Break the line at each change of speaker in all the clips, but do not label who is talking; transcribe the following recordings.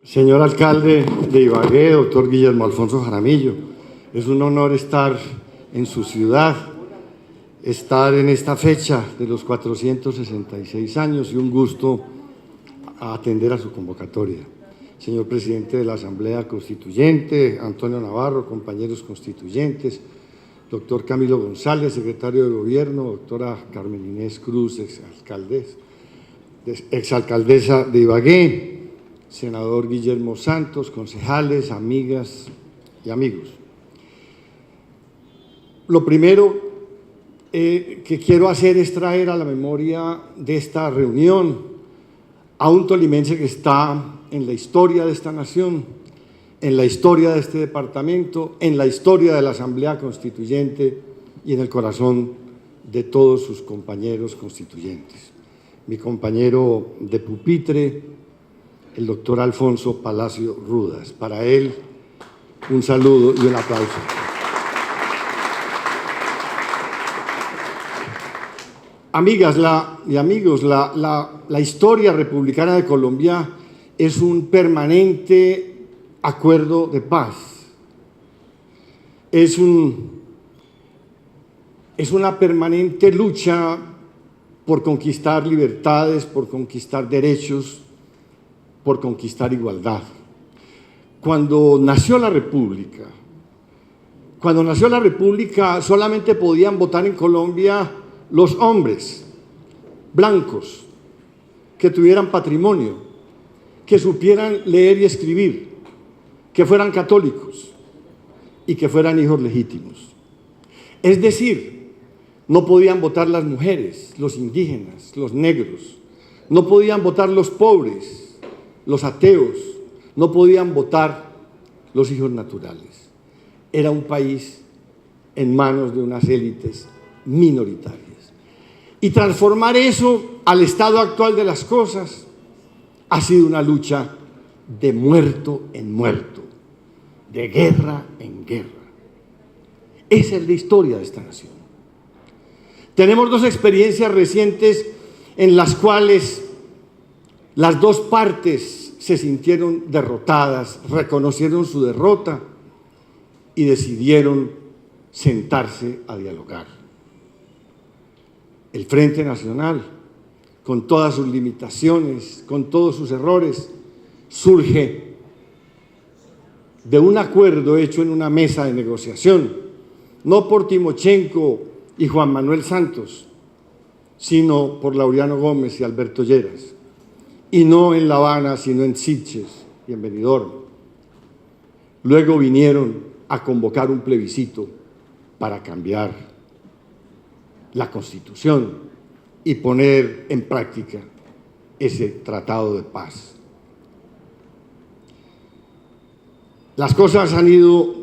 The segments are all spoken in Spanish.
Señor alcalde de Ibagué, doctor Guillermo Alfonso Jaramillo, es un honor estar en su ciudad, estar en esta fecha de los 466 años y un gusto atender a su convocatoria. Señor presidente de la Asamblea Constituyente, Antonio Navarro, compañeros constituyentes, doctor Camilo González, secretario de Gobierno, doctora Carmen Inés Cruz, exalcaldesa de Ibagué, senador Guillermo Santos, concejales, amigas y amigos. Lo primero que quiero hacer es traer a la memoria de esta reunión a un tolimense que está en la historia de esta nación, en la historia de este departamento, en la historia de la Asamblea Constituyente y en el corazón de todos sus compañeros constituyentes. Mi compañero de pupitre, el doctor Alfonso Palacio Rudas. Para él, un saludo y un aplauso. Amigas y amigos, la historia republicana de Colombia es un permanente acuerdo de paz. Es una permanente lucha por conquistar libertades, por conquistar derechos, por conquistar igualdad. Cuando nació la República solamente podían votar en Colombia los hombres blancos que tuvieran patrimonio, que supieran leer y escribir, que fueran católicos y que fueran hijos legítimos. Es decir, no podían votar las mujeres, los indígenas, los negros, no podían votar los pobres, los ateos, no podían votar los hijos naturales. Era un país en manos de unas élites minoritarias. Y transformar eso al estado actual de las cosas ha sido una lucha de muerto en muerto, de guerra en guerra. Esa es la historia de esta nación. Tenemos dos experiencias recientes en las cuales las dos partes se sintieron derrotadas, reconocieron su derrota y decidieron sentarse a dialogar. El Frente Nacional, con todas sus limitaciones, con todos sus errores, surge de un acuerdo hecho en una mesa de negociación, no por Timochenko y Juan Manuel Santos, sino por Laureano Gómez y Alberto Lleras. Y no en La Habana, sino en Sitges y en Benidorm. Luego vinieron a convocar un plebiscito para cambiar la Constitución y poner en práctica ese tratado de paz. Las cosas han ido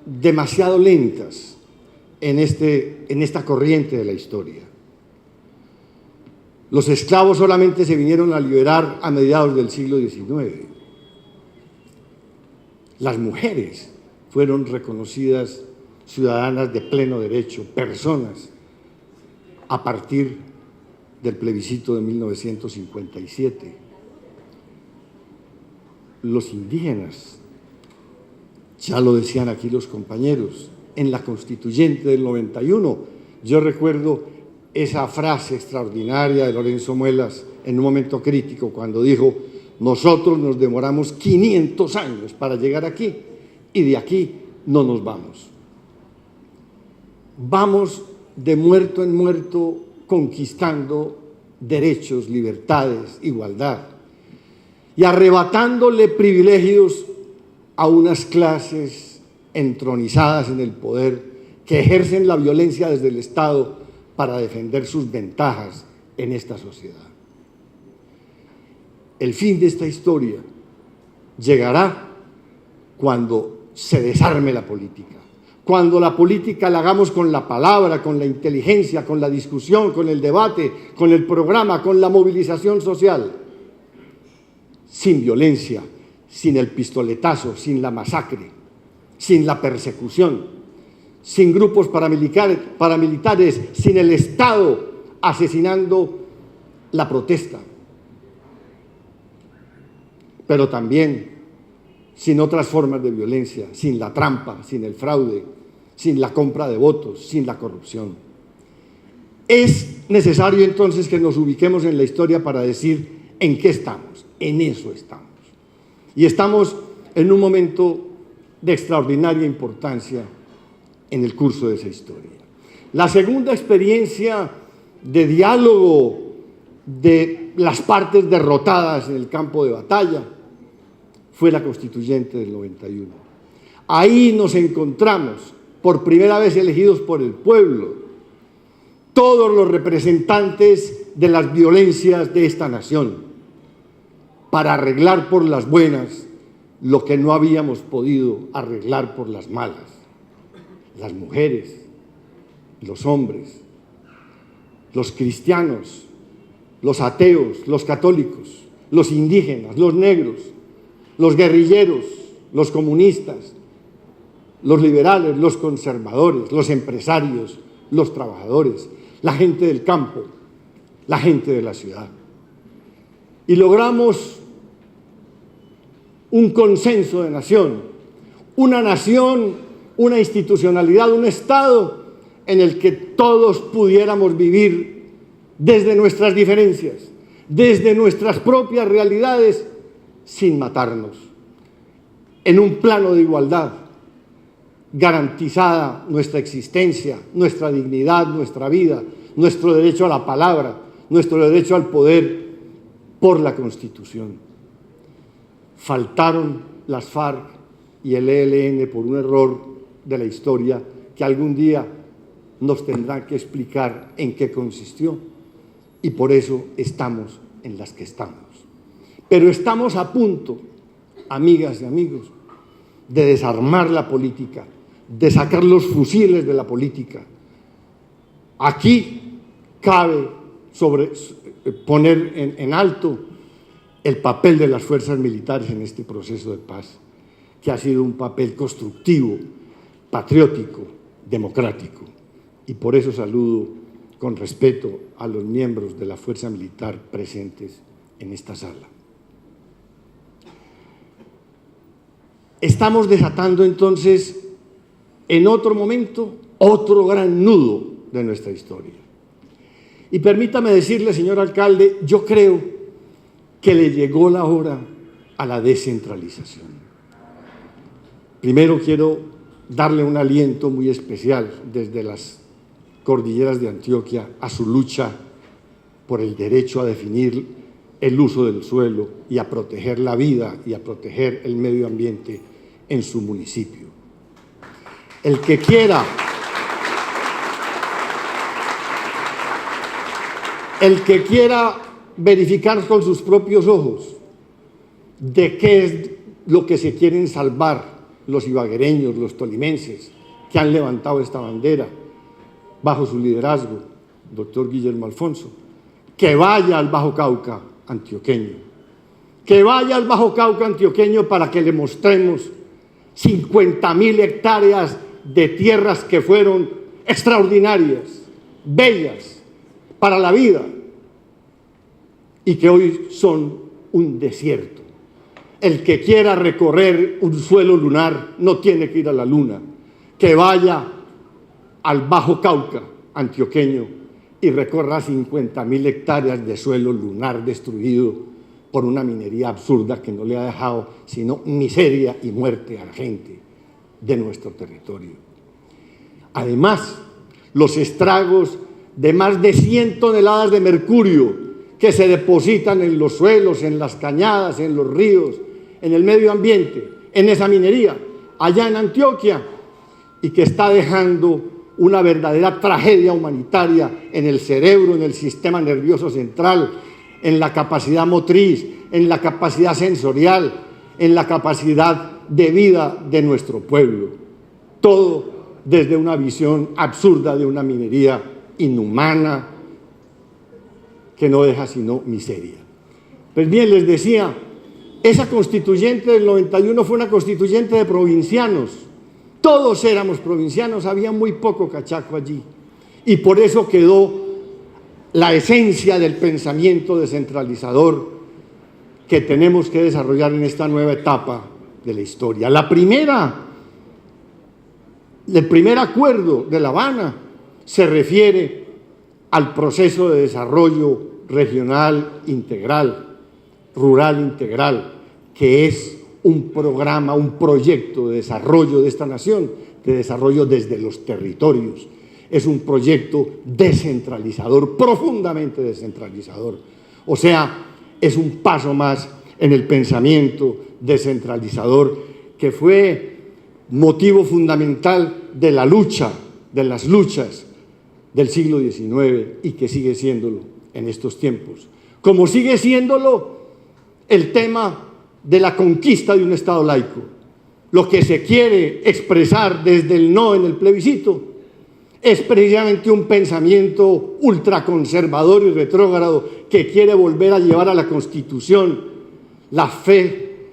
demasiado lentas en esta corriente de la historia. Los esclavos solamente se vinieron a liberar a mediados del siglo XIX. Las mujeres fueron reconocidas ciudadanas de pleno derecho, personas, a partir del plebiscito de 1957. Los indígenas, ya lo decían aquí los compañeros, en la Constituyente del 91, yo recuerdo esa frase extraordinaria de Lorenzo Muelas en un momento crítico cuando dijo: nosotros nos demoramos 500 años para llegar aquí y de aquí no nos vamos. Vamos de muerto en muerto conquistando derechos, libertades, igualdad y arrebatándole privilegios a unas clases entronizadas en el poder que ejercen la violencia desde el Estado para defender sus ventajas en esta sociedad. El fin de esta historia llegará cuando se desarme la política, cuando la política la hagamos con la palabra, con la inteligencia, con la discusión, con el debate, con el programa, con la movilización social, sin violencia, sin el pistoletazo, sin la masacre, sin la persecución, sin grupos paramilitares, sin el Estado asesinando la protesta. pero también sin otras formas de violencia, sin la trampa, sin el fraude, sin la compra de votos, sin la corrupción. Es necesario entonces que nos ubiquemos en la historia para decir en qué estamos. En eso estamos. Y estamos en un momento de extraordinaria importancia en el curso de esa historia. La segunda experiencia de diálogo de las partes derrotadas en el campo de batalla fue la Constituyente del 91. Ahí nos encontramos, por primera vez elegidos por el pueblo, todos los representantes de las violencias de esta nación, para arreglar por las buenas lo que no habíamos podido arreglar por las malas. Las mujeres, los hombres, los cristianos, los ateos, los católicos, los indígenas, los negros, los guerrilleros, los comunistas, los liberales, los conservadores, los empresarios, los trabajadores, la gente del campo, la gente de la ciudad. Y logramos un consenso de nación, una institucionalidad, un Estado en el que todos pudiéramos vivir desde nuestras diferencias, desde nuestras propias realidades, sin matarnos, en un plano de igualdad, garantizada nuestra existencia, nuestra dignidad, nuestra vida, nuestro derecho a la palabra, nuestro derecho al poder por la Constitución. Faltaron las FARC y el ELN por un error de la historia que algún día nos tendrán que explicar en qué consistió, y por eso estamos en las que estamos. Pero estamos a punto, amigas y amigos, de desarmar la política, de sacar los fusiles de la política. Aquí cabe poner en alto el papel de las fuerzas militares en este proceso de paz, que ha sido un papel constructivo, patriótico, democrático. Y por eso saludo con respeto a los miembros de la fuerza militar presentes en esta sala. Estamos desatando entonces, en otro momento, otro gran nudo de nuestra historia. Y permítame decirle, señor alcalde, yo creo que le llegó la hora a la descentralización. Primero quiero darle un aliento muy especial desde las cordilleras de Antioquia a su lucha por el derecho a definir el uso del suelo y a proteger la vida y a proteger el medio ambiente en su municipio. El que quiera verificar con sus propios ojos de qué es lo que se quieren salvar los ibaguereños, los tolimenses, que han levantado esta bandera bajo su liderazgo, doctor Guillermo Alfonso, que vaya al Bajo Cauca antioqueño, para que le mostremos 50.000 hectáreas de tierras que fueron extraordinarias, bellas, para la vida, y que hoy son un desierto. El que quiera recorrer un suelo lunar no tiene que ir a la luna, que vaya al Bajo Cauca antioqueño y recorra 50.000 hectáreas de suelo lunar destruido por una minería absurda que no le ha dejado sino miseria y muerte a la gente de nuestro territorio. Además, los estragos de más de 100 toneladas de mercurio que se depositan en los suelos, en las cañadas, en los ríos, en el medio ambiente, en esa minería, allá en Antioquia, y que está dejando una verdadera tragedia humanitaria en el cerebro, en el sistema nervioso central, en la capacidad motriz, en la capacidad sensorial, en la capacidad de vida de nuestro pueblo. Todo desde una visión absurda de una minería inhumana que no deja sino miseria. Pues bien, les decía, esa constituyente del 91 fue una constituyente de provincianos. Todos éramos provincianos, había muy poco cachaco allí. Y por eso quedó la esencia del pensamiento descentralizador que tenemos que desarrollar en esta nueva etapa de la historia. El primer acuerdo de La Habana se refiere al proceso de desarrollo regional integral, rural integral, que es un programa, un proyecto de desarrollo de esta nación, de desarrollo desde los territorios. Es un proyecto descentralizador, profundamente descentralizador. O sea, es un paso más en el pensamiento descentralizador que fue motivo fundamental de la lucha, de las luchas del siglo XIX y que sigue siéndolo en estos tiempos. Como sigue siéndolo el tema de la conquista de un Estado laico. Lo que se quiere expresar desde el no en el plebiscito es precisamente un pensamiento ultraconservador y retrógrado que quiere volver a llevar a la Constitución la fe,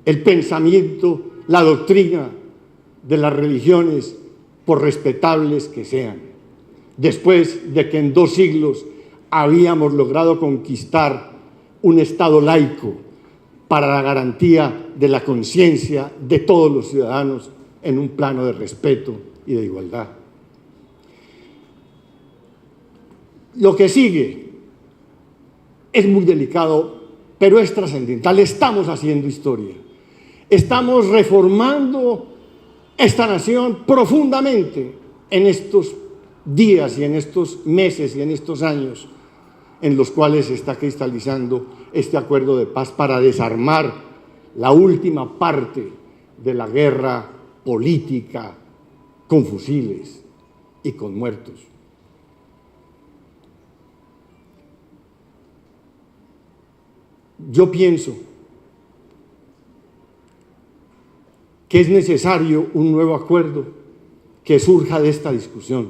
el pensamiento, la doctrina de las religiones, por respetables que sean. Después de que en 2 siglos habíamos logrado conquistar un Estado laico para la garantía de la conciencia de todos los ciudadanos en un plano de respeto y de igualdad. Lo que sigue es muy delicado, pero es trascendental. Estamos haciendo historia. Estamos reformando esta nación profundamente en estos días y en estos meses y en estos años en los cuales se está cristalizando este acuerdo de paz para desarmar la última parte de la guerra política con fusiles y con muertos. Yo pienso que es necesario un nuevo acuerdo que surja de esta discusión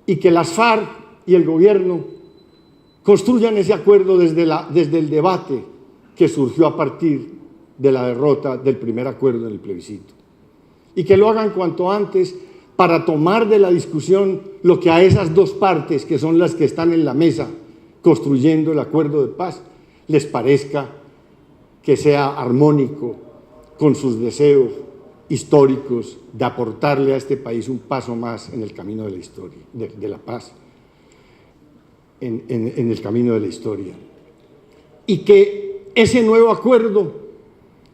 y que las FARC y el gobierno construyan ese acuerdo desde el debate que surgió a partir de la derrota del primer acuerdo en el plebiscito. Y que lo hagan cuanto antes para tomar de la discusión lo que a esas 2 partes, que son las que están en la mesa construyendo el acuerdo de paz, les parezca que sea armónico con sus deseos históricos de aportarle a este país un paso más en el camino de la historia, de la paz, en el camino de la historia. Y que ese nuevo acuerdo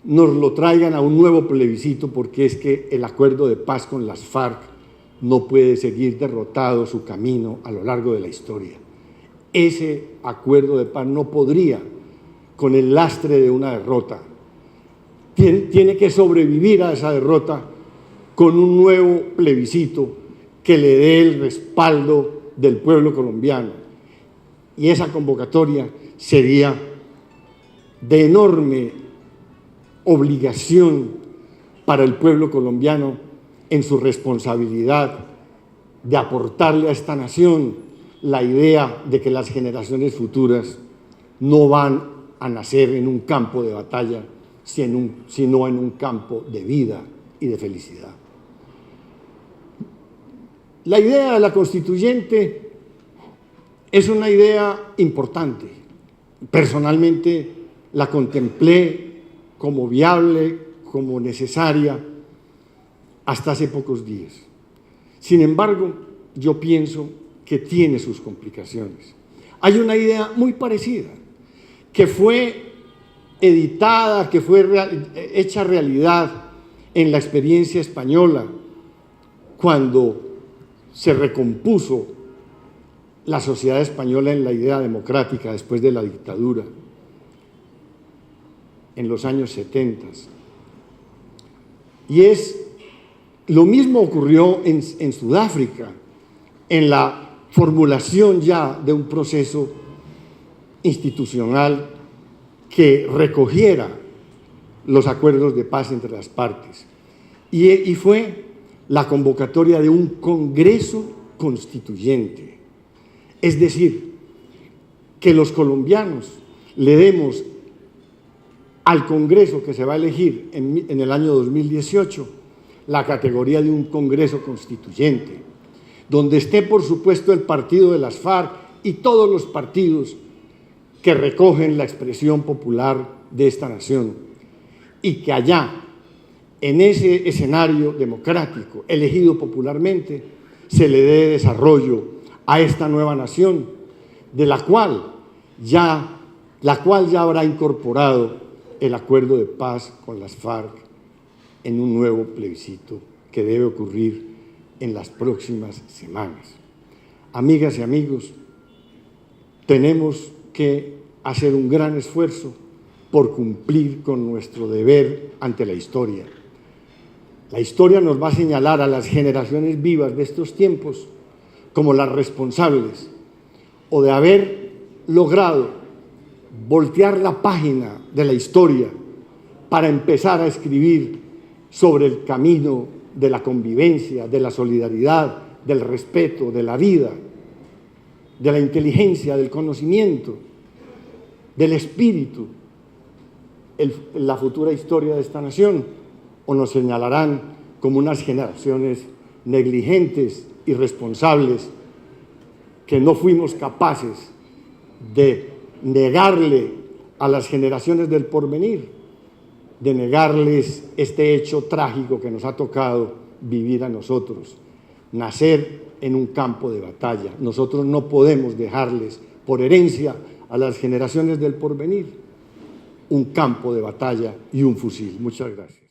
nos lo traigan a un nuevo plebiscito, porque es que el acuerdo de paz con las FARC no puede seguir derrotado su camino a lo largo de la historia. Ese acuerdo de paz no podría, con el lastre de una derrota, tiene que sobrevivir a esa derrota con un nuevo plebiscito que le dé el respaldo del pueblo colombiano. Y esa convocatoria sería de enorme obligación para el pueblo colombiano en su responsabilidad de aportarle a esta nación la idea de que las generaciones futuras no van a nacer en un campo de batalla, sino en un campo de vida y de felicidad. La idea de la constituyente es una idea importante. Personalmente la contemplé como viable, como necesaria, hasta hace pocos días. Sin embargo, yo pienso que tiene sus complicaciones. Hay una idea muy parecida, que fue editada, que fue hecha realidad en la experiencia española, cuando se recompuso la sociedad española en la idea democrática después de la dictadura, en los años 70. Y lo mismo ocurrió en Sudáfrica, en la formulación ya de un proceso institucional que recogiera los acuerdos de paz entre las partes. Y fue la convocatoria de un Congreso Constituyente. Es decir, que los colombianos le demos al Congreso que se va a elegir en el año 2018 la categoría de un Congreso Constituyente, donde esté, por supuesto, el partido de las FARC y todos los partidos que recogen la expresión popular de esta nación, y que allá, en ese escenario democrático, elegido popularmente, se le dé desarrollo a esta nueva nación, de la cual ya habrá incorporado el acuerdo de paz con las FARC en un nuevo plebiscito que debe ocurrir en las próximas semanas. Amigas y amigos, tenemos que hacer un gran esfuerzo por cumplir con nuestro deber ante la historia. La historia nos va a señalar a las generaciones vivas de estos tiempos como las responsables o de haber logrado voltear la página de la historia para empezar a escribir sobre el camino de la convivencia, de la solidaridad, del respeto, de la vida, de la inteligencia, del conocimiento, del espíritu, la futura historia de esta nación, o nos señalarán como unas generaciones negligentes, irresponsables, que no fuimos capaces de negarle a las generaciones del porvenir, de negarles este hecho trágico que nos ha tocado vivir a nosotros, nacer en un campo de batalla. Nosotros no podemos dejarles por herencia a las generaciones del porvenir un campo de batalla y un fusil. Muchas gracias.